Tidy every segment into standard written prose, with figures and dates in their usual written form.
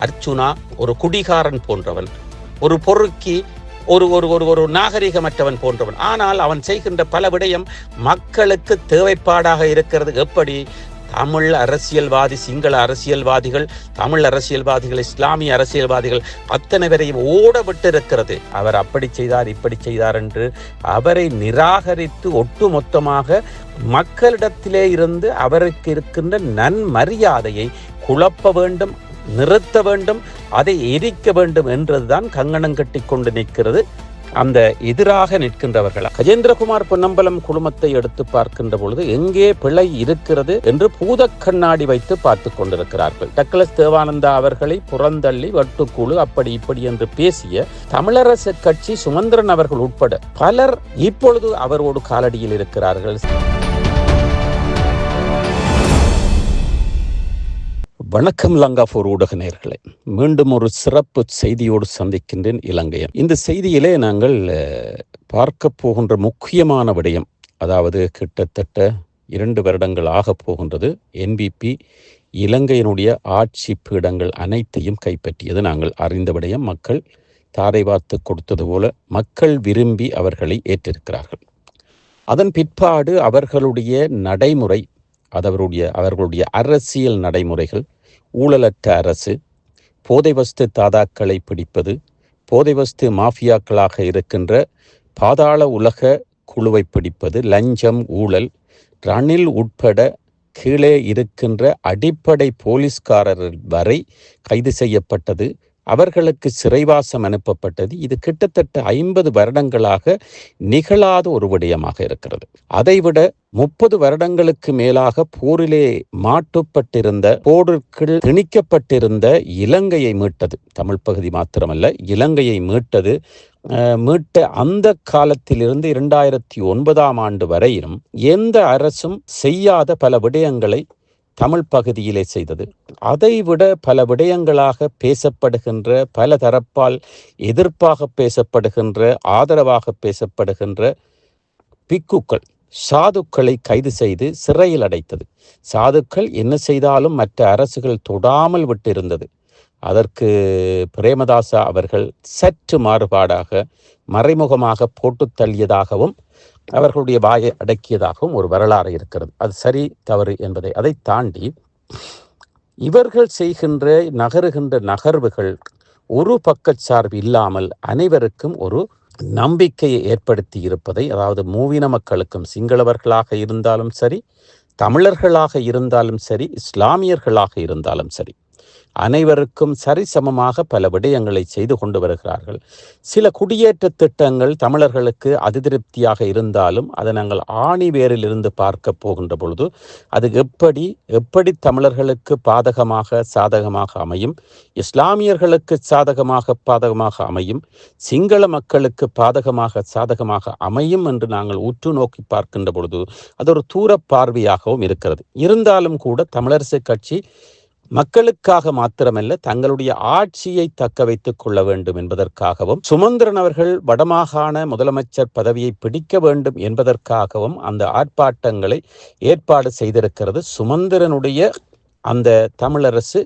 அர்ச்சுனா ஒரு குடிகாரன் போன்றவன், ஒரு பொறுக்கி, ஒரு ஒரு ஒரு ஒரு நாகரிகமற்றவன் போன்றவன். ஆனால் அவன் செய்கின்ற பல விடயம் மக்களுக்கு தேவைப்பாடாக இருக்கிறது. எப்படி? தமிழ் அரசியல்வாதி, சிங்கள அரசியல்வாதிகள், தமிழ் அரசியல்வாதிகள், இஸ்லாமிய அரசியல்வாதிகள் அத்தனை பேரையும் ஓட விட்டு இருக்கிறது. அவர் அப்படி செய்தார், இப்படி செய்தார் என்று அவரை நிராகரித்து ஒட்டுமொத்தமாக மக்களிடத்திலே இருந்து அவருக்கு இருக்கின்ற நன்மரியாதையை குழப்ப வேண்டும், நிறுத்த வேண்டும், அதை எரிக்க வேண்டும் என்றதுதான் கங்கணம் கட்டி கொண்டு நிற்கிறது அந்த எதிராக நிற்கின்றவர்கள். கஜேந்திரகுமார் பொன்னம்பலம் குழுமத்தை எடுத்து பார்க்கின்ற பொழுது எங்கே பிழை இருக்கிறது என்று பூத கண்ணாடி வைத்து பார்த்து கொண்டிருக்கிறார்கள். டக்ளஸ் தேவானந்தா அவர்களை புறந்தள்ளி வட்டுக்குழு அப்படி இப்படி என்று பேசிய தமிழரசு கட்சி சுமந்திரன் அவர்கள் உட்பட பலர் இப்பொழுது அவரோடு காலடியில் இருக்கிறார்கள். வணக்கம் லங்காபூர் ஊடக நேயர்களே, மீண்டும் ஒரு சிறப்பு செய்தியோடு சந்திக்கின்றேன் இலங்கையன். இந்த செய்தியிலே நாங்கள் பார்க்க போகின்ற முக்கியமான விடயம், அதாவது கிட்டத்தட்ட 2 வருடங்கள் ஆக போகின்றது என்பிபி இலங்கையினுடைய ஆட்சி பீடங்கள் அனைத்தையும் கைப்பற்றியது நாங்கள் அறிந்த விடயம். மக்கள் தாரை வார்த்து கொடுத்தது போல மக்கள் விரும்பி அவர்களை ஏற்றிருக்கிறார்கள். அதன் பிற்பாடு அவர்களுடைய நடைமுறை, அவர்களுடைய அரசியல் நடைமுறைகள், ஊழலற்ற அரசு, போதைவஸ்து தாதாக்களை பிடிப்பது, போதைவஸ்து மாஃபியாக்களாக இருக்கின்ற பாதாள உலக குழுவை பிடிப்பது, லஞ்சம், ஊழல், ரணில் உட்பட கீழே இருக்கின்ற அடிப்படை போலீஸ்காரர்கள் வரை கைது செய்யப்பட்டது, அவர்களுக்கு சிறைவாசம் அனுப்பப்பட்டது. இது கிட்டத்தட்ட 50 வருடங்களாக நிகழாத ஒரு விடயமாக இருக்கிறது. அதைவிட 30 வருடங்களுக்கு மேலாக போரிலே மாட்டுப்பட்டிருந்த, போருக்குள் திணிக்கப்பட்டிருந்த இலங்கையை மீட்டது. தமிழ் பகுதி மாத்திரமல்ல, இலங்கையை மீட்ட அந்த காலத்திலிருந்து 2009ஆம் ஆண்டு வரையிலும் எந்த அரசும் செய்யாத பல விடயங்களை தமிழ் பகுதியிலே செய்தது. அதைவிட பல விடயங்களாக பேசப்படுகின்ற, பல தரப்பால் எதிர்ப்பாக பேசப்படுகின்ற, ஆதரவாக பேசப்படுகின்ற பிக்குக்கள், சாதுக்களை கைது செய்து சிறையில் அடைத்தது. சாதுக்கள் என்ன செய்தாலும் மற்ற அரசுகள் தொடாமல் விட்டிருந்தது. அதற்கு பிரேமதாசா அவர்கள் சற்று மாறுபாடாக மறைமுகமாக போட்டு தள்ளியதாகவும் அவர்களுடைய வாயை அடக்கியதாகவும் ஒரு வரலாறு இருக்கிறது. அது சரி தவறு என்பதை அதை தாண்டி இவர்கள் செய்கின்ற நகருகின்ற நகர்வுகள் ஒரு பக்கச்சார்பு இல்லாமல் அனைவருக்கும் ஒரு நம்பிக்கையை ஏற்படுத்தி இருப்பதை, அதாவது மூவின மக்களுக்கும், சிங்களவர்களாக இருந்தாலும் சரி, தமிழர்களாக இருந்தாலும் சரி, இஸ்லாமியர்களாக இருந்தாலும் சரி, அனைவருக்கும் சரிசமமாக பல விடயங்களை செய்து கொண்டு வருகிறார்கள். சில குடியேற்ற திட்டங்கள் தமிழர்களுக்கு அதிருப்தியாக இருந்தாலும் அதை நாங்கள் ஆணி வேரிலிருந்து பார்க்க போகின்ற பொழுது அது எப்படி தமிழர்களுக்கு சாதகமாக அமையும், இஸ்லாமியர்களுக்கு பாதகமாக அமையும், சிங்கள மக்களுக்கு சாதகமாக அமையும் என்று நாங்கள் உற்று நோக்கி பார்க்கின்ற பொழுது அது ஒரு தூர பார்வையாகவும் இருக்கிறது. இருந்தாலும் கூட தமிழரசு கட்சி மக்களுக்காக மாத்திரமல்ல, தங்களுடைய ஆட்சியை தக்க வைத்துக் கொள்ள வேண்டும் என்பதற்காகவும், சுமந்திரன் அவர்கள் வடமாகாண முதலமைச்சர் பதவியை பிடிக்க வேண்டும் என்பதற்காகவும் அந்த ஆர்ப்பாட்டங்களை ஏற்பாடு செய்திருக்கிறது சுமந்திரனுடைய அந்த தமிழரசு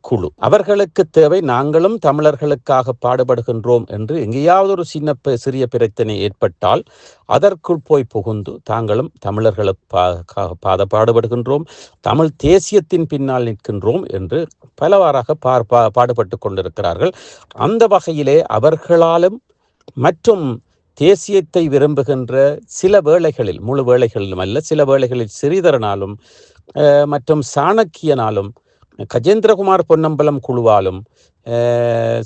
குழு. அவர்களுக்கு தேவை, நாங்களும் தமிழர்களுக்காக பாடுபடுகின்றோம் என்று எங்கேயாவது ஒரு சிறிய பிரச்சனை ஏற்பட்டால் அதற்குள் போய் புகுந்து தாங்களும் தமிழர்களுக்காக பாடுபடுகின்றோம், தமிழ் தேசியத்தின் பின்னால் நிற்கின்றோம் என்று பலவாறாக பாடுபட்டு கொண்டிருக்கிறார்கள். அந்த வகையிலே அவர்களாலும் மற்றும் தேசியத்தை விரும்புகின்ற சில வேளைகளில், முழு வேளைகளிலும் அல்ல, சில வேளைகளில் சிறிதரனாலும் மற்றும் சாணக்கியனாலும், கஜேந்திரகுமார் பொன்னம்பலம் குழுவாலும்,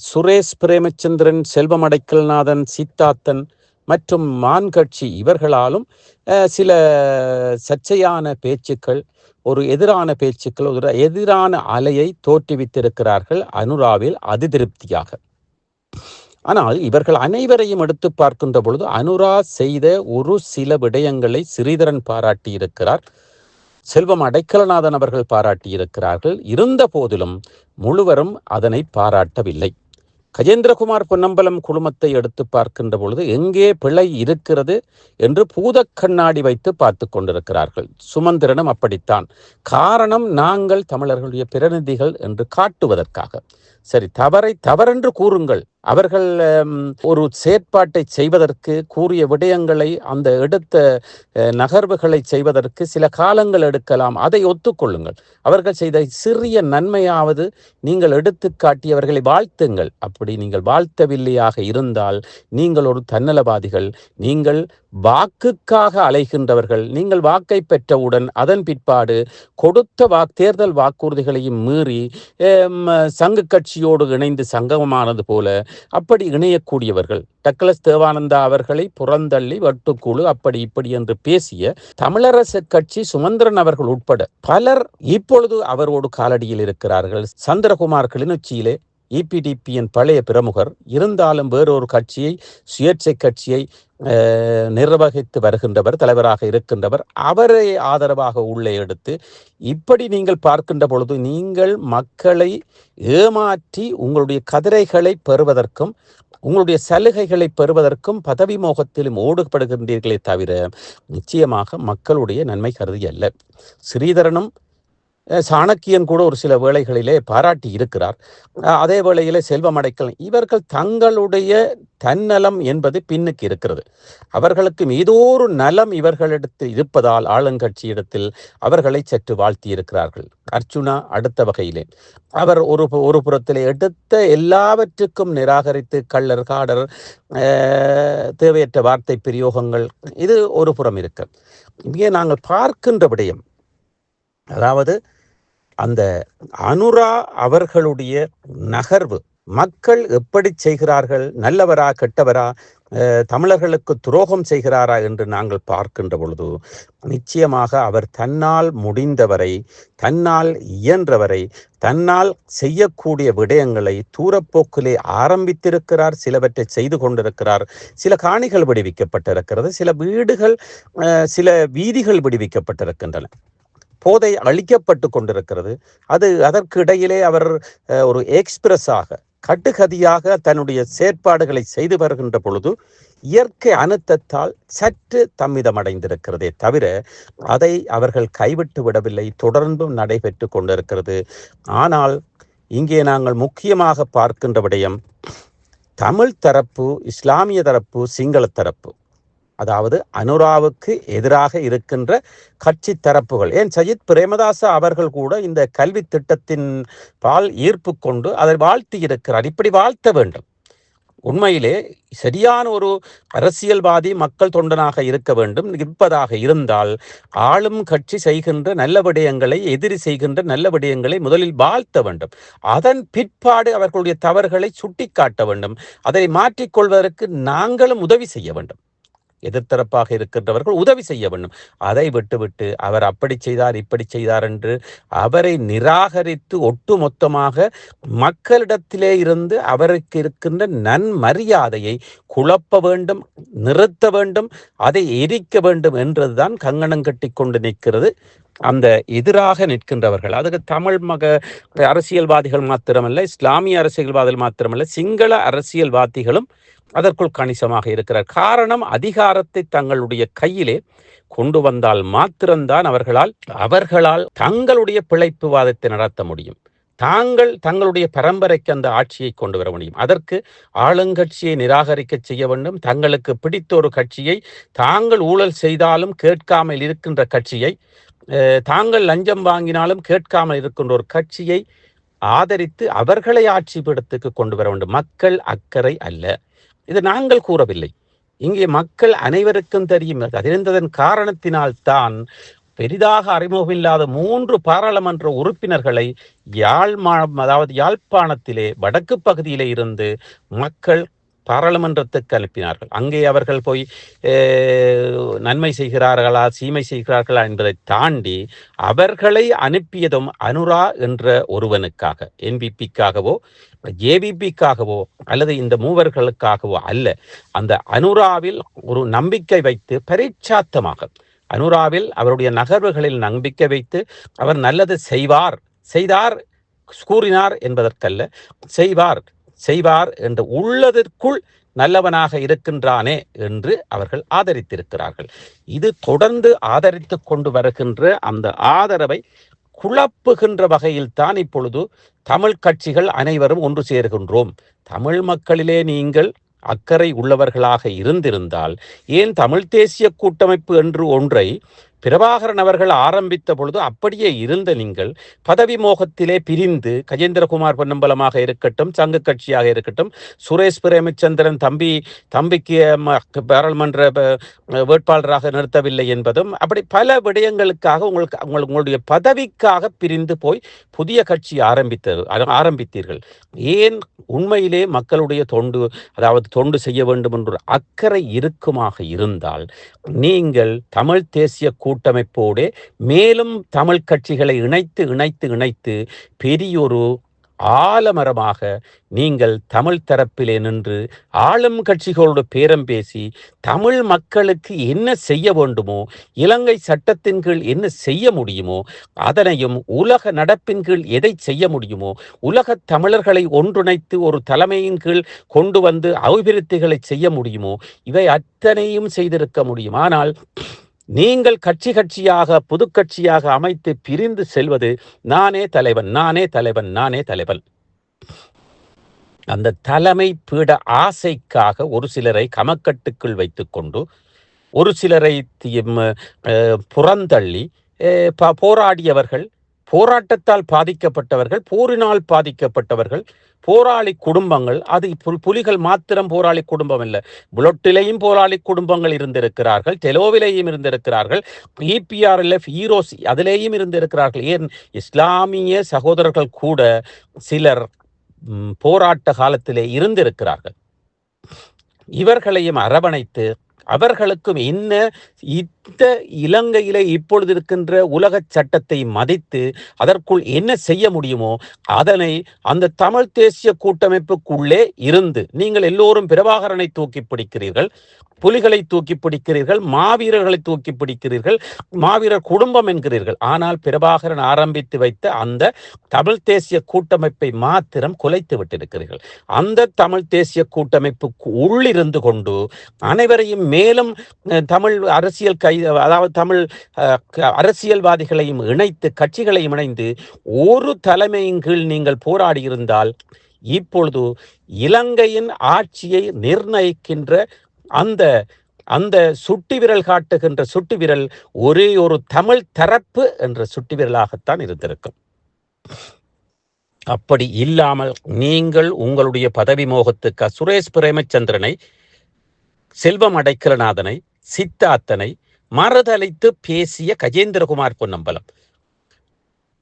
சுரேஷ் பிரேமச்சந்திரன், செல்வம் அடைக்கல்நாதன், சித்தார்த்தன் மற்றும் மான் கட்சி இவர்களாலும் சில சர்ச்சையான பேச்சுக்கள், ஒரு எதிரான அலையை தோற்றுவித்திருக்கிறார்கள் அனுராவில் அதிருப்தியாக. ஆனால் இவர்கள் அனைவரையும் எடுத்து பார்க்கின்ற பொழுது அனுரா செய்த ஒரு சில விடயங்களை சிறிதரன் பாராட்டியிருக்கிறார், செல்வம் அடைக்கலநாதன் அவர்கள் பாராட்டியிருக்கிறார்கள். இருந்த போதிலும் முழுவரும் அதனை பாராட்டவில்லை. கஜேந்திரகுமார் பொன்னம்பலம் குழுமத்தை எடுத்து பார்க்கின்ற பொழுது எங்கே பிழை இருக்கிறது என்று பூதக் கண்ணாடி வைத்து பார்த்து கொண்டிருக்கிறார்கள். சுமந்திரனும் அப்படித்தான். காரணம், நாங்கள் தமிழர்களுடைய பிரதிநிதிகள் என்று காட்டுவதற்காக. சரி, தவறை தவறென்று கூறுங்கள். அவர்கள் ஒரு செயற்பாட்டை செய்வதற்கு கூறிய விடயங்களை, அந்த எடுத்த நகர்வுகளை செய்வதற்கு சில காலங்கள் எடுக்கலாம். அதை ஒத்துக்கொள்ளுங்கள். அவர்கள் செய்த சிறிய நன்மையாவது நீங்கள் எடுத்து காட்டியவர்களை வாழ்த்துங்கள். அப்படி நீங்கள் வாழ்த்தவில்லையாக இருந்தால் நீங்கள் ஒரு தன்னலவாதிகள். நீங்கள் வாக்குக்காக அலைகின்றவர்கள். நீங்கள் வாக்கை பெற்றவுடன் அதன் பிற்பாடு கொடுத்த தேர்தல் வாக்குறுதிகளையும் மீறி சங்கு கட்சியோடு இணைந்து சங்கமானது போல அப்படி இணையக்கூடியவர்கள். டக்ளஸ் தேவானந்தா அவர்களை புறந்தள்ளி வட்டுக்குழு அப்படி இப்படி என்று பேசிய தமிழரசு கட்சி சுமந்திரன் அவர்கள் உட்பட பலர் இப்பொழுது அவரோடு காலடியில் இருக்கிறார்கள். சந்திரகுமார் கிளிநொச்சியிலே இபிடிபியின் பழைய பிரமுகர், இருந்தாலும் வேறொரு கட்சியை, சுயேட்சை கட்சியை நிர்வகித்து வருகின்றவர், தலைவராக இருக்கின்றவர். அவரை ஆதரவாக உள்ளே எடுத்து இப்படி நீங்கள் பார்க்கின்ற பொழுது நீங்கள் மக்களை ஏமாற்றி உங்களுடைய கதிரைகளை பெறுவதற்கும் உங்களுடைய சலுகைகளை பெறுவதற்கும் பதவி மோகத்திலும் ஓடுபடுகின்றீர்களே தவிர நிச்சயமாக மக்களுடைய நன்மை கருதி அல்ல. ஸ்ரீதரனும் சாணக்கியன் கூட ஒரு சில வேளைகளிலே பாராட்டி இருக்கிறார். அதே வேளையிலே செல்வம் அடைக்கல், இவர்கள் தங்களுடைய தன்னலம் என்பது பின்னுக்கு இருக்கிறது. அவர்களுக்கு ஏதோ ஒரு நலம் இவர்களிடத்தில் இருப்பதால் ஆளுங்கட்சியிடத்தில் அவர்களை சற்று வாழ்த்தி இருக்கிறார்கள். அர்ச்சுனா அடுத்த வகையிலே அவர் ஒரு புறத்திலே எடுத்த எல்லாவற்றுக்கும் நிராகரித்து கள்ளர் காடர் தேவையற்ற வார்த்தை பிரயோகங்கள், இது ஒரு புறம் இருக்கு. இங்கே நாங்கள் பார்க்கின்ற விடயம், அதாவது அந்த அனுரா அவர்களுடைய நகர்வு மக்கள் எப்படி செய்கிறார்கள், நல்லவரா கெட்டவரா, தமிழர்களுக்கு துரோகம் செய்கிறாரா என்று நாங்கள் பார்க்கின்ற பொழுது நிச்சயமாக அவர் தன்னால் முடிந்தவரை, தன்னால் இயன்றவரை, தன்னால் செய்யக்கூடிய விடயங்களை தூரப்போக்கிலே ஆரம்பித்திருக்கிறார். சிலவற்றை செய்து கொண்டிருக்கிறார். சில காணிகள் விடுவிக்கப்பட்டிருக்கிறது, சில வீடுகள், சில வீதிகள் விடுவிக்கப்பட்டிருக்கின்றன. போதை அளிக்கப்பட்டு கொண்டிருக்கிறது. அதற்கு இடையிலே அவர் ஒரு எக்ஸ்பிரஸாக கட்டுகதியாக தன்னுடைய செயற்பாடுகளை செய்து வருகின்ற பொழுது இயற்கை அனுத்தத்தால் சற்று தம்மிதமடைந்திருக்கிறதே தவிர அதை அவர்கள் கைவிட்டு விடவில்லை, தொடர்ந்தும் நடைபெற்று கொண்டிருக்கிறது. ஆனால் இங்கே நாங்கள் முக்கியமாக பார்க்கின்ற விடயம் தமிழ் தரப்பு, இஸ்லாமிய தரப்பு, சிங்கள தரப்பு, அதாவது அனுராவுக்கு எதிராக இருக்கின்ற கட்சி தரப்புகள். ஏன் சஜித் பிரேமதாச அவர்கள் கூட இந்த கல்வி திட்டத்தின் பால் ஈர்ப்பு கொண்டு அதை வாழ்த்தி இருக்கிறார். இப்படி வாழ்த்த வேண்டும். உண்மையிலே சரியான ஒரு அரசியல்வாதி, மக்கள் தொண்டனாக இருக்க வேண்டும். இருப்பதாக இருந்தால் ஆளும் கட்சி செய்கின்ற நல்ல விடயங்களை, எதிரி செய்கின்ற நல்ல விடயங்களை முதலில் வாழ்த்த வேண்டும். அதன் பிற்பாடு அவர்களுடைய தவறுகளை சுட்டி காட்ட வேண்டும். அதை மாற்றிக்கொள்வதற்கு நாங்களும் உதவி செய்ய வேண்டும். எதிர்த்தரப்பாக இருக்கின்றவர்கள் உதவி செய்ய வேண்டும். அதை விட்டுவிட்டு அவர் அப்படி செய்தார், இப்படி செய்தார் என்று அவரை நிராகரித்து ஒட்டுமொத்தமாக மக்களிடத்திலே இருந்து அவருக்கு இருக்கின்ற நன்மரியாதையை குழப்ப வேண்டும், நிறுத்த வேண்டும், அதை எரிக்க வேண்டும் என்றதுதான் கங்கணம் கட்டி கொண்டு நிற்கிறது அந்த எதிராக நிற்கின்றவர்கள். அதுக்கு தமிழ் அரசியல்வாதிகள் மாத்திரமல்ல, இஸ்லாமிய அரசியல்வாதிகள் மாத்திரமல்ல, சிங்கள அரசியல்வாதிகளும் அதற்குள் கணிசமாக இருக்கிறார். காரணம், அதிகாரத்தை தங்களுடைய கையிலே கொண்டு வந்தால் மாத்திரம்தான் அவர்களால் தங்களுடைய பிழைப்பு வாதத்தை நடத்த முடியும். தங்களுடைய பரம்பரைக்கு அந்த ஆட்சியை கொண்டு வர முடியும். அதற்கு ஆளுங்கட்சியை நிராகரிக்க செய்ய வேண்டும். தங்களுக்கு பிடித்த ஒரு கட்சியை, தாங்கள் ஊழல் செய்தாலும் கேட்காமல் இருக்கின்ற கட்சியை, தாங்கள் லஞ்சம் வாங்கினாலும் கேட்காமல் இருக்கின்ற ஒரு கட்சியை ஆதரித்து அவர்களை ஆட்சி பீடத்துக்கு கொண்டு வர வேண்டும். மக்கள் அக்கறை அல்ல. இது நாங்கள் கூறவில்லை. இங்கே மக்கள் அனைவருக்கும் தெரியும். அறிந்ததன் காரணத்தினால்தான் பெரிதாக அறிமுகமில்லாத 3 பாராளுமன்ற உறுப்பினர்களை யாழ்ப்பாணத்திலே வடக்கு பகுதியிலே இருந்து மக்கள் பாராளுமன்றத்துக்கு அனுப்பினார்கள். அங்கே அவர்கள் போய் நன்மை செய்கிறார்களா, சீமை செய்கிறார்களா என்பதை தாண்டி அவர்களை அனுப்பியதும் அனுரா என்ற ஒருவனுக்காக, என்பிபிக்காகவோ ஜேவிபிக்காகவோ அல்லது இந்த மூவர்களுக்காகவோ அல்ல. அந்த அனுராவில் ஒரு நம்பிக்கை வைத்து பரீட்சாத்தமாக அனுராவில் அவருடைய நகர்வுகளில் நம்பிக்கை வைத்து அவர் நல்லது செய்தார் கூறினார் என்பதற்கல்ல, செய்வார் என்று உள்ளதற்குள் நல்லவனாக இருக்கின்றானே என்று அவர்கள் ஆதரித்திருக்கிறார்கள். இது தொடர்ந்து ஆதரித்து கொண்டு வருகின்ற அந்த ஆதரவை குழப்புகின்ற வகையில் தான் இப்பொழுது தமிழ் கட்சிகள் அனைவரும் ஒன்று சேர்கின்றோம். தமிழ் மக்களிலே நீங்கள் அக்கறை உள்ளவர்களாக இருந்திருந்தால் ஏன் தமிழ் தேசிய கூட்டமைப்பு என்று ஒன்றை பிரபாகரன் அவர்கள் ஆரம்பித்த பொழுது அப்படியே இருந்த நீங்கள் பதவி மோகத்திலே பிரிந்து கஜேந்திரகுமார் பொன்னம்பலமாக இருக்கட்டும், சங்க கட்சியாக இருக்கட்டும், சுரேஷ் பிரேமச்சந்திரன் தம்பிக்கு பாராளுமன்ற வேட்பாளராக நிறுத்தவில்லை என்பதும் அப்படி பல விடயங்களுக்காக உங்களுடைய பதவிக்காக பிரிந்து போய் புதிய கட்சி ஆரம்பித்தீர்கள். ஏன் உண்மையிலே மக்களுடைய தொண்டு செய்ய வேண்டும் என்ற அக்கறை இருக்குமாக இருந்தால் நீங்கள் தமிழ் தேசிய கூட்டமைப்போடு மேலும் தமிழ் கட்சிகளை இணைத்து பெரியொரு ஆலமரமாக நீங்கள் தமிழ் தரப்பிலே நின்று ஆளும் கட்சிகளோடு பேரம் பேசி தமிழ் மக்களுக்கு என்ன செய்ய வேண்டுமோ, இலங்கை சட்டத்தின் கீழ் என்ன செய்ய முடியுமோ அதனையும், உலக நடப்பின் கீழ் எதை செய்ய முடியுமோ, உலக தமிழர்களை ஒன்றிணைத்து ஒரு தலைமையின் கீழ் கொண்டு வந்து அபிவிருத்திகளை செய்ய முடியுமோ இவை அத்தனையும் செய்திருக்க முடியும். ஆனால் நீங்கள் கட்சியாக புது கட்சியாக அமைத்து பிரிந்து செல்வது நானே தலைவன். அந்த தலைமை பீட ஆசைக்காக ஒரு சிலரை கமக்கட்டுக்குள் வைத்துக்கொண்டு ஒரு சிலரை புறந்தள்ளி போராடியவர்கள், போராட்டத்தால் பாதிக்கப்பட்டவர்கள், போரினால் பாதிக்கப்பட்டவர்கள், போராளி குடும்பங்கள். அது புலிகள் மாத்திரம் போராளி குடும்பம் இல்லை, புலொட்டிலேயும் போராளி குடும்பங்கள் இருந்திருக்கிறார்கள், டெலோவிலேயும் இருந்திருக்கிறார்கள், EPRLF ஈரோஸ் அதிலேயும் இருந்திருக்கிறார்கள். ஏன் இஸ்லாமிய சகோதரர்கள் கூட சிலர் போராட்ட காலத்திலே இருந்திருக்கிறார்கள். இவர்களையும் அரவணைத்து அவர்களுக்கும் இந்த இலங்கையிலே இப்பொழுது இருக்கின்ற உலக சட்டத்தை மதித்து அதற்குள் என்ன செய்ய முடியுமோ அதனை அந்த தமிழ் தேசிய கூட்டமைப்புக்குள்ளே இருந்து நீங்கள் எல்லோரும் பிரபாகரனை தூக்கி பிடிக்கிறீர்கள், புலிகளை தூக்கி பிடிக்கிறீர்கள், மாவீரர்களை தூக்கி பிடிக்கிறீர்கள், மாவீரர் குடும்பம் என்கிறீர்கள். ஆனால் பிரபாகரன் ஆரம்பித்து வைத்த அந்த தமிழ் தேசிய கூட்டமைப்பை மாத்திரம் குலைத்து விட்டிருக்கிறீர்கள். அந்த தமிழ் தேசிய கூட்டமைப்புக்கு உள்ளிருந்து கொண்டு அனைவரையும் மேலும் தமிழ் அரசியல் அதாவது தமிழ் அரசியல்வாதிகளையும் இணைத்து கட்சிகளையும் இணைந்து ஒரு தலைமையின் கீழ் நீங்கள் போராடி இருந்தால் இப்பொழுது இலங்கையின் ஆட்சியை நிர்ணயிக்கின்ற அந்த சுட்டி விரல் காட்டுகின்ற சுட்டி விரல் ஒரே ஒரு தமிழ் தரப்பு என்ற சுட்டி விரலாகத்தான் இருந்திருக்கும். அப்படி இல்லாமல் நீங்கள் உங்களுடைய பதவி மோகத்துக்கு சுரேஷ் பிரேமச்சந்திரனை, செல்வம் அடைக்கலநாதனை, சித்தார்த்தனை மறுதளித்து பேசிய கஜேந்திரகுமார் பொன்னம்பலம்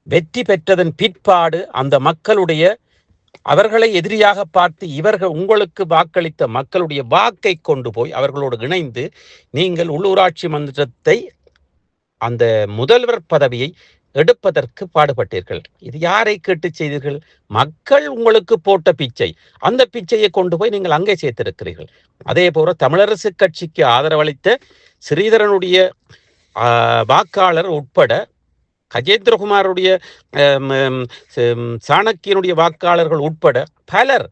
வெற்றி பெற்றதன் பிற்பாடு அந்த மக்களுடைய அவர்களை எதிரியாக பார்த்து இவர்கள் உங்களுக்கு வாக்களித்த மக்களுடைய வாக்கை கொண்டு போய் அவர்களோடு இணைந்து நீங்கள் உள்ளூராட்சி மன்றத்தை அந்த முதல்வர் பதவியை எடுப்பதற்கு பாடுபட்டீர்கள். இது யாரை கேட்டு செய்தீர்கள்? மக்கள் உங்களுக்கு போட்ட பிச்சை. அந்த பிச்சையை கொண்டு போய் நீங்கள் அங்கே சேர்த்திருக்கிறீர்கள். அதே போல தமிழரசு கட்சிக்கு ஆதரவளித்த ஸ்ரீதரனுடைய வாக்காளர் உட்பட கஜேந்திரகுமாருடைய சாணக்கியனுடைய வாக்காளர்கள் உட்பட பலர்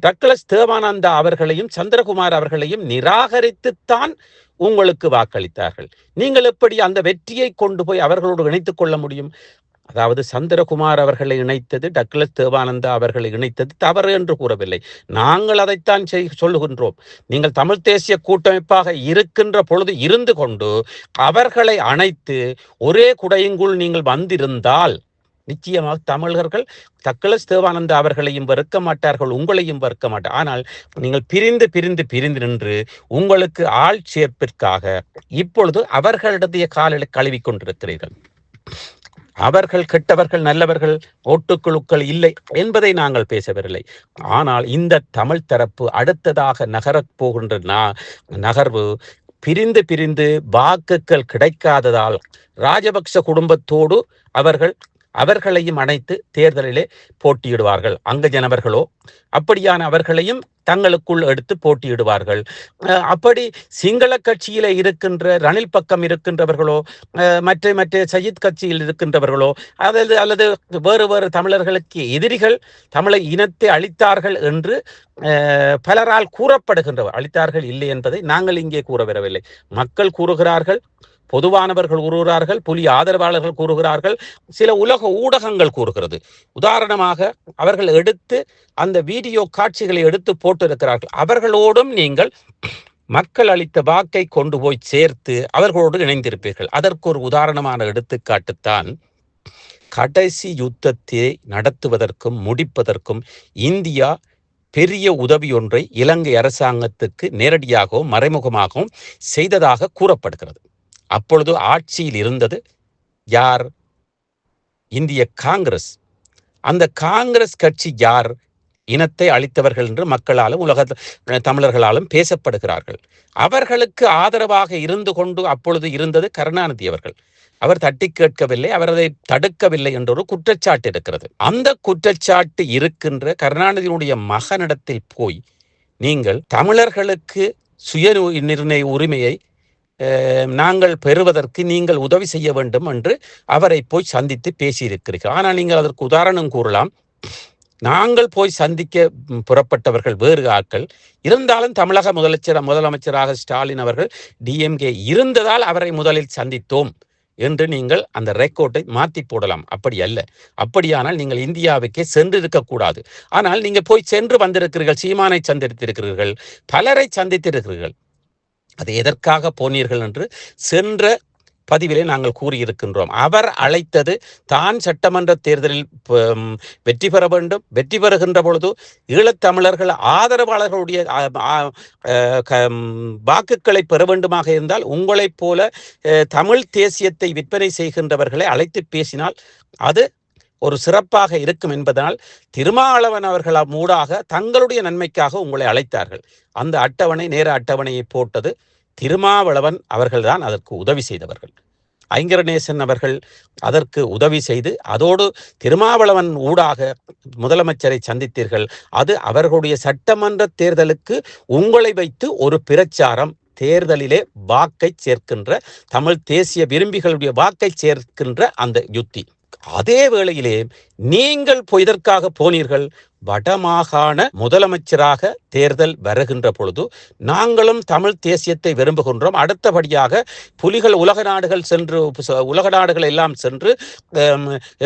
டக்ளஸ் தேவானந்தா அவர்களையும் சந்திரகுமார் அவர்களையும் நிராகரித்துத்தான் உங்களுக்கு வாக்களித்தார்கள். நீங்கள் எப்படி அந்த வெற்றியை கொண்டு போய் அவர்களோடு இணைத்துக் கொள்ள முடியும்? அதாவது சந்திரகுமார் அவர்களை இணைத்தது, டக்ளஸ் தேவானந்தா அவர்களை இணைத்தது தவறு என்று கூறவில்லை. நாங்கள் அதைத்தான் சொல்லுகின்றோம். நீங்கள் தமிழ் தேசிய கூட்டமைப்பாக இருக்கின்ற பொழுது இருந்து கொண்டு அவர்களை அணைத்து ஒரே குடையுங்குள் நீங்கள் வந்திருந்தால் நிச்சயமாக தமிழர்கள் டக்ளஸ் தேவானந்தா அவர்களையும் வெறுக்க மாட்டார்கள், உங்களையும் வெறுக்க மாட்டார். ஆனால் நீங்கள் பிரிந்து நின்று உங்களுக்கு ஆள் சேர்ப்பிற்காக இப்பொழுது அவர்களுடைய காலில் கழுவி கொண்டிருக்கிறீர்கள். அவர்கள் கெட்டவர்கள், நல்லவர்கள், ஓட்டுக்குழுக்கள் இல்லை என்பதை நாங்கள் பேசவில்லை. ஆனால் இந்த தமிழ் தரப்பு அடுத்ததாக நகரப் போகின்ற நகர்வு பிரிந்து வாக்குகள் கிடைக்காததால் ராஜபக்ச குடும்பத்தோடு அவர்கள் அவர்களையும் அணைத்து தேர்தலிலே போட்டியிடுவார்கள். அங்கஜனவர்களோ அப்படியான அவர்களையும் தங்களுக்குள் எடுத்து போட்டியிடுவார்கள். அப்படி சிங்கள கட்சியில இருக்கின்ற ரணில் பக்கம் இருக்கின்றவர்களோ மற்ற மற்ற சஜித் கட்சியில் இருக்கின்றவர்களோ அல்லது வேறு வேறு தமிழர்களுக்கு எதிரிகள் தமிழை இனத்தை அழித்தார்கள் என்று பலரால் கூறப்படுகின்றவர். அழித்தார்கள் இல்லை என்பதை நாங்கள் இங்கே கூற வரவில்லை. மக்கள் கூறுகிறார்கள், பொதுவானவர்கள் கூறுகிறார்கள், புலி ஆதரவாளர்கள் கூறுகிறார்கள், சில உலக ஊடகங்கள் கூறுகிறது. உதாரணமாக அவர்கள் எடுத்து அந்த வீடியோ காட்சிகளை எடுத்து போட்டிருக்கிறார்கள். அவர்களோடும் நீங்கள் மக்கள் அளித்த வாக்கை கொண்டு போய் சேர்த்து அவர்களோடு இணைந்திருப்பீர்கள். அதற்கு ஒரு உதாரணமான எடுத்துக்காட்டுத்தான் கடைசி யுத்தத்தை நடத்துவதற்கும் முடிப்பதற்கும் இந்தியா பெரிய உதவி ஒன்றை இலங்கை அரசாங்கத்துக்கு நேரடியாகவும் மறைமுகமாகவும் செய்ததாக கூறப்படுகிறது. அப்பொழுது ஆட்சியில் இருந்தது யார்? இந்திய காங்கிரஸ். அந்த காங்கிரஸ் கட்சி யார்? இனத்தை அளித்தவர்கள் என்று மக்களாலும் உலக தமிழர்களாலும் பேசப்படுகிறார்கள். அவர்களுக்கு ஆதரவாக இருந்து கொண்டு அப்பொழுது இருந்தது கருணாநிதி அவர்கள். அவர் தட்டி கேட்கவில்லை, அவர் அதை தடுக்கவில்லை என்ற ஒரு குற்றச்சாட்டு இருக்கிறது. அந்த குற்றச்சாட்டு இருக்கின்ற கருணாநிதியினுடைய மகனிடத்தில் போய் நீங்கள் தமிழர்களுக்கு சுய நிர்ணய உரிமையை நாங்கள் பெறுவதற்கு நீங்கள் உதவி செய்ய வேண்டும் என்று அவரை போய் சந்தித்து பேசியிருக்கிறீர்கள். ஆனால் நீங்கள் அதற்கு உதாரணம் கூறலாம். நாங்கள் போய் சந்திக்க புறப்பட்டவர்கள் வேறு ஆட்கள் இருந்தாலும் தமிழக முதலமைச்சராக ஸ்டாலின் அவர்கள் டிஎம்கே இருந்ததால் அவரை முதலில் சந்தித்தோம் என்று நீங்கள் அந்த ரெக்கார்டை மாற்றி போடலாம். அப்படி அல்ல. அப்படியானால் நீங்கள் இந்தியாவுக்கே சென்று இருக்கக்கூடாது. ஆனால் நீங்கள் போய் சென்று வந்திருக்கிறீர்கள். சீமானை சந்தித்திருக்கிறீர்கள், பலரை சந்தித்திருக்கிறீர்கள். அது எதற்காக போனீர்கள் என்று சென்ற பதிவிலே நாங்கள் கூறியிருக்கின்றோம். அவர் அழைத்தது தான் சட்டமன்ற தேர்தலில் வெற்றி பெற வேண்டும். வெற்றி பெறுகின்ற பொழுது ஈழத்தமிழர்கள் ஆதரவாளர்களுடைய வாக்குகளை பெற வேண்டுமாக இருந்தால் உங்களைப் போல தமிழ் தேசியத்தை விற்பனை செய்கின்றவர்களை அழைத்து பேசினால் அது ஒரு சிறப்பாக இருக்கும் என்பதனால் திருமாவளவன் அவர்கள் மூடாக தங்களுடைய நன்மைக்காக உங்களை அழைத்தார்கள். அந்த அட்டவணை நேர அட்டவணையை போட்டது திருமாவளவன் அவர்கள்தான் அதற்கு உதவி செய்தவர்கள். ஐங்கரநேசன் அவர்கள் அதற்கு உதவி செய்து அதோடு திருமாவளவன் ஊடாக முதலமைச்சரை சந்தித்தீர்கள். அது அவர்களுடைய சட்டமன்ற தேர்தலுக்கு உங்களை வைத்து ஒரு பிரச்சாரம், தேர்தலிலே வாக்கை சேர்க்கின்ற தமிழ் தேசிய விரும்பிகளுடைய வாக்கை சேர்க்கின்ற அந்த யுத்தி. அதே வேளையிலே நீங்கள் இதற்காக போனீர்கள். வடமாகாண முதலமைச்சராக தேர்தல் வருகின்ற பொழுது நாங்களும் தமிழ் தேசியத்தை விரும்புகின்றோம். அடுத்தபடியாக புலிகள் உலக நாடுகள் எல்லாம் சென்று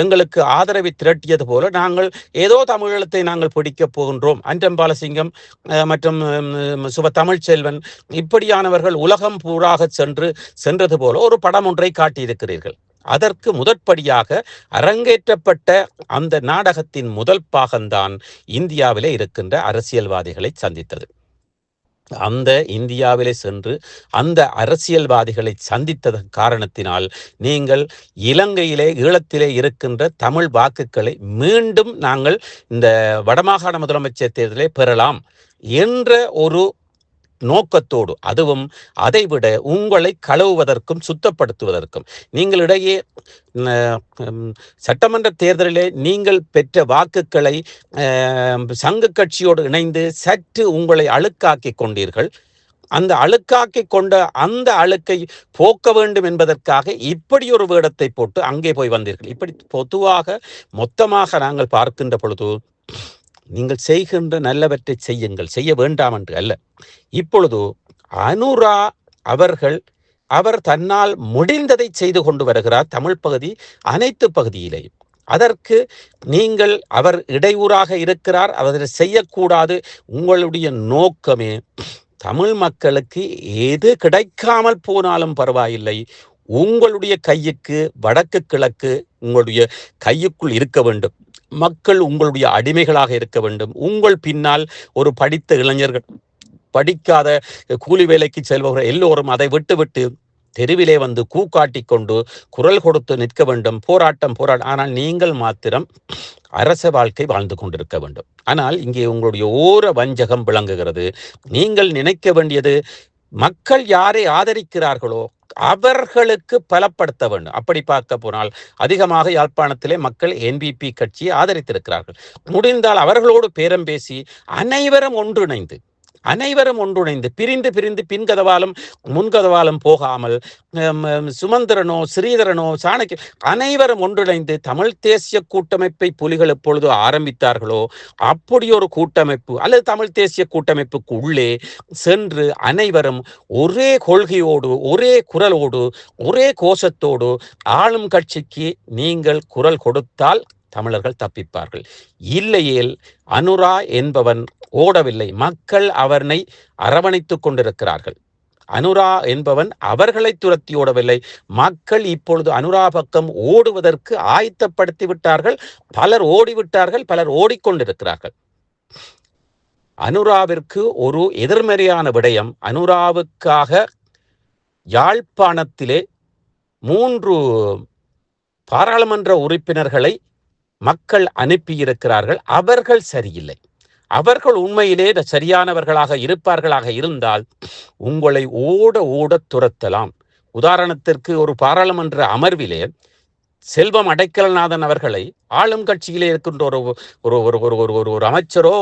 எங்களுக்கு ஆதரவை திரட்டியது போல நாங்கள் ஏதோ தமிழீழத்தை நாங்கள் பிடிக்கப் போகின்றோம். அன்றம் பாலசிங்கம் மற்றும் தமிழ்ச்செல்வன் இப்படியானவர்கள் உலகம் பூராக சென்றது போல ஒரு படம் ஒன்றை காட்டியிருக்கிறீர்கள். அதற்கு முதற்படியாக அரங்கேற்றப்பட்ட அந்த நாடகத்தின் முதல் பாகம்தான் இந்தியாவிலே இருக்கின்ற அரசியல்வாதிகளை சந்தித்தது. அந்த இந்தியாவிலே சென்று அந்த அரசியல்வாதிகளை சந்தித்ததன் காரணத்தினால் நீங்கள் இலங்கையிலே ஈழத்திலே இருக்கின்ற தமிழ் வாக்குகளை மீண்டும் நாங்கள் இந்த வடமாகாண முதலமைச்சர் தேர்தலை பெறலாம் என்ற ஒரு நோக்கத்தோடு, அதுவும் அதைவிட உங்களை கழுவுவதற்கும் சுத்தப்படுத்துவதற்கும் நீங்களிடையே சட்டமன்ற தேர்தலிலே நீங்கள் பெற்ற வாக்குகளை சங்க கட்சியோடு இணைந்து சற்று உங்களை அழுக்காக்கி கொண்டீர்கள். அந்த அழுக்காக்கி கொண்ட அந்த அழுக்கை போக்க வேண்டும் என்பதற்காக இப்படி ஒரு வேடத்தை போட்டு அங்கே போய் வந்தீர்கள். இப்படி பொதுவாக மொத்தமாக நாங்கள் பார்க்கின்ற பொழுது நீங்கள் செய்கின்ற நல்லவற்றை செய்யுங்கள், செய்ய வேண்டாம் என்று அல்ல. இப்பொழுது அனுரா அவர் தன்னால் முடிந்ததை செய்து கொண்டு வருகிறார் தமிழ் பகுதி அனைத்து பகுதியிலேயும். அதற்கு நீங்கள் அவர் இடையூறாக இருக்கிறார், அவர் செய்யக்கூடாது. உங்களுடைய நோக்கமே தமிழ் மக்களுக்கு எது கிடைக்காமல் போனாலும் பரவாயில்லை, உங்களுடைய கையுக்கு வடக்கு கிழக்கு உங்களுடைய கையுக்குள் இருக்க வேண்டும். மக்கள் உங்களுடைய அடிமைகளாக இருக்க வேண்டும். உங்கள் பின்னால் ஒரு படித்த இளைஞர்கள், படிக்காத கூலி வேலைக்கு செல்பவர்கள் எல்லோரும் அதை விட்டுவிட்டு தெருவிலே வந்து கூக்காட்டி கொண்டு குரல் கொடுத்து நிற்க வேண்டும். போராட்டம். ஆனால் நீங்கள் மாத்திரம் அரச வாழ்க்கை வாழ்ந்து கொண்டிருக்க வேண்டும். ஆனால் இங்கே உங்களுடைய ஓர வஞ்சகம் விளங்குகிறது. நீங்கள் நினைக்க வேண்டியது மக்கள் யாரை ஆதரிக்கிறார்களோ அவர்களுக்கு பலப்படுத்த வேண்டும். அப்படி பார்க்க போனால் அதிகமாக யாழ்ப்பாணத்திலே மக்கள் என்பிபி கட்சியை ஆதரித்திருக்கிறார்கள். முடிந்தால் அவர்களோடு பேரம் பேசி அனைவரும் ஒன்றிணைந்து பிரிந்து பிரிந்து பின்கதவாலும் முன்கதவாலும் போகாமல் சுமந்திரனோ ஸ்ரீதரனோ சாணக்கிய அனைவரும் ஒன்றிணைந்து தமிழ் தேசிய கூட்டமைப்பை புலிகள் எப்பொழுது ஆரம்பித்தார்களோ அப்படி ஒரு கூட்டமைப்பு அல்லது தமிழ் தேசிய கூட்டமைப்புக்கு உள்ளே சென்று அனைவரும் ஒரே கொள்கையோடு ஒரே குரலோடு ஒரே கோஷத்தோடு ஆளும் கட்சிக்கு நீங்கள் குரல் கொடுத்தால் தமிழர்கள் தப்பிப்பார்கள். இல்லையேல் அனுரா என்பவன் ஓடவில்லை, மக்கள் அவனை அரவணைத்துக் கொண்டிருக்கிறார்கள். அனுரா என்பவன் அவர்களை துரத்தி ஓடவில்லை, மக்கள் இப்பொழுது அனுரா பக்கம் ஓடுவதற்கு ஆயத்தப்படுத்தி விட்டார்கள். பலர் ஓடிவிட்டார்கள், பலர் ஓடிக்கொண்டிருக்கிறார்கள். அனுராவிற்கு ஒரு எதிர்மறையான விடயம், அனுராவுக்காக யாழ்ப்பாணத்திலே 3 பாராளுமன்ற உறுப்பினர்களை மக்கள் அனுப்பியிருக்கிறார்கள். அவர்கள் சரியில்லை. அவர்கள் உண்மையிலே சரியானவர்களாக இருப்பார்களாக இருந்தால் உங்களை ஓட துரத்தலாம். உதாரணத்திற்கு ஒரு பாராளுமன்ற அமர்விலே செல்வம் அடைக்கலநாதன் அவர்களை ஆளும் கட்சியிலே இருக்கின்ற ஒரு அமைச்சரோ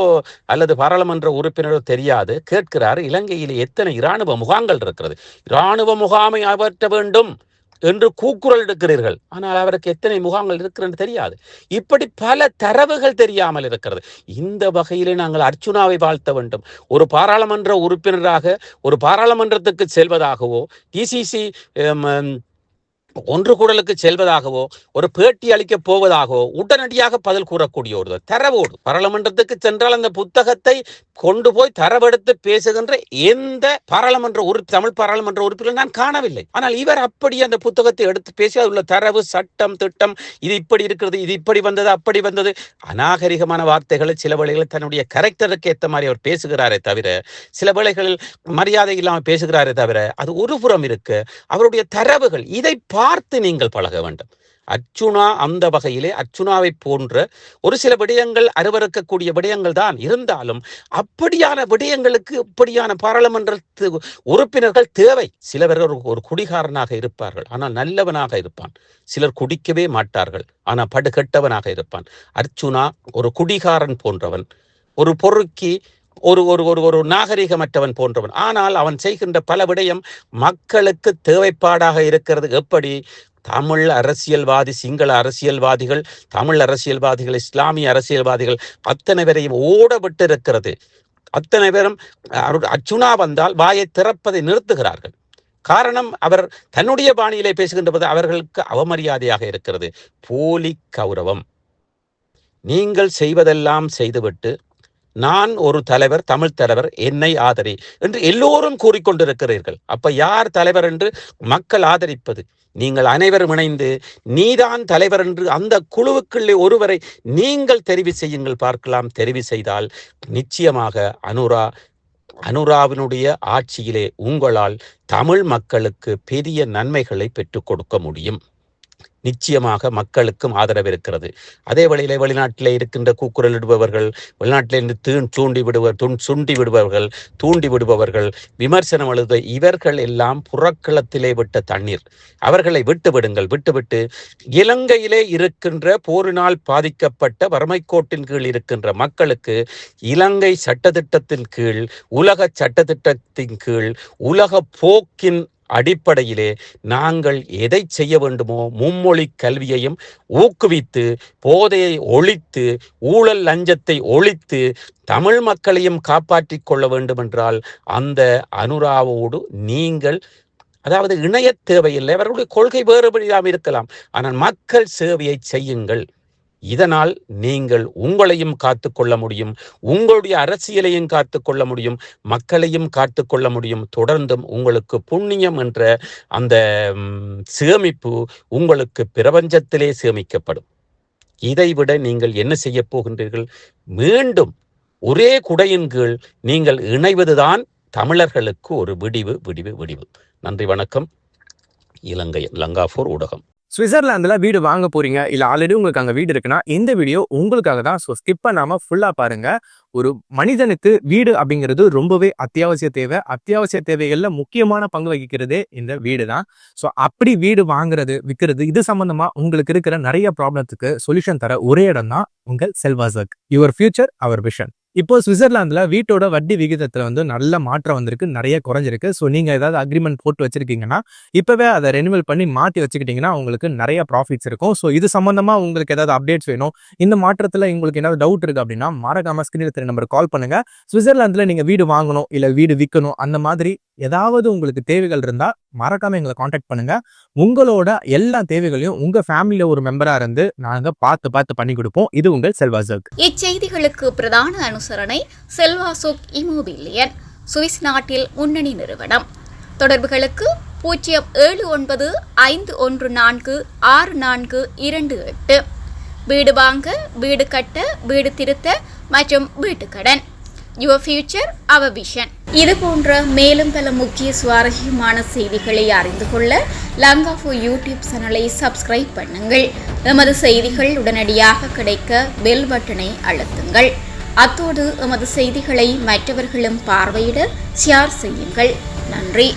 அல்லது பாராளுமன்ற உறுப்பினரோ தெரியாது கேட்கிறார், இலங்கையிலே எத்தனை இராணுவ முகாம்கள் இருக்கிறது, இராணுவ முகாமை அகற்ற வேண்டும் என்று கூக்குரல் எடுக்கிறீர்கள், ஆனால் அவருக்கு எத்தனை முகாம்கள் இருக்கிறது தெரியாது. இப்படி பல தரவுகள் தெரியாமல் இருக்கிறது. இந்த வகையிலே நாங்கள் அர்ச்சுனாவை வாழ்த்த வேண்டும். ஒரு பாராளுமன்ற உறுப்பினராக ஒரு பாராளுமன்றத்துக்கு செல்வதாகவோ டிசிசி ஒன்று கூடலுக்கு செல்வதாகவோ ஒரு பேட்டி அளிக்க போவதாகவோ உடனடியாக பதில் கூறக்கூடிய ஒரு தரவோடு பாராளுமன்றத்துக்கு சென்றால் அந்த புத்தகத்தை கொண்டு போய் தரவெடுத்து பேசுகின்ற எந்த தமிழ் பாராளுமன்ற உறுப்பினர் நான் காணவில்லை. ஆனால் இவர் அப்படி அந்த புத்தகத்தை எடுத்து பேசி அதுள்ள தரவு சட்டம் திட்டம் இது இப்படி இருக்கிறது, இது இப்படி வந்தது அப்படி வந்தது அநாகரிகமான வார்த்தைகளை சில வேளைகளில் தன்னுடைய கரெக்டருக்கு ஏற்ற மாதிரி அவர் பேசுகிறாரே தவிர சில வேளைகளில் மரியாதை இல்லாமல் பேசுகிறாரே தவிர அது ஒரு புறம் இருக்கு. அவருடைய தரவுகள் இதை பார்த்து நீங்கள் பழக வேண்டும். அர்ச்சுனா அந்த வகையிலே அர்ச்சுனாவை போன்ற ஒரு சில விடயங்கள் அருவருக்கக்கூடிய விடயங்கள் தான் இருந்தாலும் அப்படியான விடயங்களுக்கு இப்படியான பாராளுமன்ற உறுப்பினர்கள் தேவை. சிலவர் ஒரு குடிகாரனாக இருப்பார்கள், ஆனால் நல்லவனாக இருப்பான். சிலர் குடிக்கவே மாட்டார்கள், ஆனால் படுகெட்டவனாக இருப்பான். அர்ச்சுனா ஒரு குடிகாரன் போன்றவன், ஒரு பொறுக்கி, ஒரு நாகரிகமற்றவன் போன்றவன். ஆனால் அவன் செய்கின்ற பல விடயம் மக்களுக்கு தேவைப்பாடாக இருக்கிறது. எப்படி தமிழ் அரசியல்வாதி, சிங்கள அரசியல்வாதிகள், தமிழ் அரசியல்வாதிகள், இஸ்லாமிய அரசியல்வாதிகள் அத்தனை பேரையும் ஓடவிட்டு இருக்கிறது. அத்தனை பேரும் அர்ச்சுனா வந்தால் வாயை திறப்பதை நிறுத்துகிறார்கள். காரணம், அவர் தன்னுடைய பாணியிலே பேசுகின்ற போது அவர்களுக்கு அவமரியாதையாக இருக்கிறது. போலி கௌரவம். நீங்கள் செய்வதெல்லாம் செய்துவிட்டு நான் ஒரு தலைவர், தமிழ் தலைவர், என்னை ஆதரி என்று எல்லோரும் கூறிக்கொண்டிருக்கிறீர்கள். அப்ப யார் தலைவர் என்று மக்கள் ஆதரிப்பது? நீங்கள் அனைவரும் இணைந்து நீதான் தலைவர் என்று அந்த குழுவுக்குள்ளே ஒருவரை நீங்கள் தெரிவு செய்யுங்கள், பார்க்கலாம். தெரிவு செய்தால் நிச்சயமாக அனுராவினுடைய ஆட்சியிலே உங்களால் தமிழ் மக்களுக்கு பெரிய நன்மைகளை பெற்றுக் கொடுக்க முடியும். நிச்சயமாக மக்களுக்கும் ஆதரவு இருக்கிறது. அதே வழியிலே வெளிநாட்டிலே இருக்கின்ற கூக்குரலிடுபவர்கள், வெளிநாட்டிலிருந்து சுண்டி விடுபவர்கள், விமர்சனம் எழுத இவர்கள் எல்லாம் புறக்களத்திலே விட்ட தண்ணீர். அவர்களை விட்டுவிட்டு இலங்கையிலே இருக்கின்ற போரினால் பாதிக்கப்பட்ட வறுமை கோட்டின் கீழ் இருக்கின்ற மக்களுக்கு இலங்கை சட்டத்திட்டத்தின் கீழ், உலக சட்டத்திட்டத்தின் கீழ், உலக போக்கின் அடிப்படையிலே நாங்கள் எதை செய்ய வேண்டுமோ மும்மொழி கல்வியையும் ஊக்குவித்து, போதையை ஒழித்து, ஊழல் லஞ்சத்தை ஒழித்து தமிழ் மக்களையும் காப்பாற்றி கொள்ள வேண்டும் என்றால் அந்த அனுராவோடு நீங்கள், அதாவது இணைய தேவையில்லை. அவர்களுடைய கொள்கை வேறுபடியாக இருக்கலாம், ஆனால் மக்கள் சேவையை செய்யுங்கள். இதனால் நீங்கள் உங்களையும் காத்து கொள்ள முடியும், உங்களுடைய அரசியலையும் காத்து கொள்ள முடியும், மக்களையும் காத்து கொள்ள முடியும். தொடர்ந்தும் உங்களுக்கு புண்ணியம் என்ற அந்த சேமிப்பு உங்களுக்கு பிரபஞ்சத்திலே சேமிக்கப்படும். இதைவிட நீங்கள் என்ன செய்ய போகின்றீர்கள்? மீண்டும் ஒரே குடையின் கீழ் நீங்கள் இணைவதுதான் தமிழர்களுக்கு ஒரு விடிவு. நன்றி, வணக்கம். இலங்கை லங்காபூர் ஊடகம். சுவிட்சர்லாந்துல வீடு வாங்க போறீங்க, இல்ல ஆல்ரெடி உங்களுக்கு அங்க வீடு இருக்குன்னா, இந்த வீடியோ உங்களுக்காக தான். ஸோ ஸ்கிப் பண்ணாம ஃபுல்லா பாருங்க. ஒரு மனிதனுக்கு வீடு அப்படிங்கிறது ரொம்பவே அத்தியாவசிய தேவை. அத்தியாவசிய தேவைகள்ல முக்கியமான பங்கு வகிக்கிறதே இந்த வீடு தான். ஸோ அப்படி வீடு வாங்குறது, விற்கிறது இது சம்பந்தமா உங்களுக்கு இருக்கிற நிறைய ப்ராப்ளத்துக்கு சொல்யூஷன் தர ஒரே இடம் தான் உங்கள் செல்வாசக். Your future our vision. இப்போ சுவிட்சர்லாந்துல வீட்டோட வட்டி விகிதத்துல நல்ல மாற்றம் வந்திருக்கு, நிறைய குறைஞ்சிருக்கு. ஸோ நீங்க ஏதாவது அக்ரிமெண்ட் போட்டு வச்சிருக்கீங்கன்னா இப்பவே அதை ரெனிவல் பண்ணி மாற்றி வச்சுக்கிட்டீங்கன்னா உங்களுக்கு நிறைய ப்ராஃபிட்ஸ் இருக்கும். ஸோ இது சம்பந்தமா உங்களுக்கு ஏதாவது அப்டேட்ஸ் வேணும், இந்த மாற்றத்துல உங்களுக்கு ஏதாவது டவுட் இருக்கு அப்படின்னா மறக்காம ஸ்கிரீன்ல தெரிய நம்பருக்கு கால் பண்ணுங்க. சுவிட்சர்லாந்துல நீங்க வீடு வாங்கணும் இல்ல வீடு விற்கணும், அந்த மாதிரி ஏதாவது உங்களுக்கு தேவைகள் இருந்தா மறக்காம எங்களை காண்டாக்ட் பண்ணுங்க. உங்களோட எல்லா தேவைகளையும் உங்க ஃபேமிலியில ஒரு மெம்பரா இருந்து நாங்க பார்த்து பண்ணி கொடுப்போம். இது உங்கள் செல்வாசோக். இச்செய்திகளுக்கு பிரதான அனுசரணை செல்வாசோக் இமோபிலியன், சுவிஸ் நாட்டில் முன்னணி நிறுவனம். தொடர்புகளுக்கு 07951464428. வீடு வாங்க, வீடு கட்ட, வீடு திருத்த மற்றும் வீட்டுக்கடன். Your future our vision. இது போன்ற மேலும் பல முக்கிய சுவாரஸ்யமான செய்திகளை அறிந்து கொள்ள லங்காஃபோ யூடியூப் சேனலை சப்ஸ்கிரைப் பண்ணுங்கள். எமது செய்திகள் உடனடியாக கிடைக்க பெல் பட்டனை அழுத்துங்கள். அத்தோடு எமது செய்திகளை மற்றவர்களும் பார்வையிட ஷேர் செய்யுங்கள். நன்றி.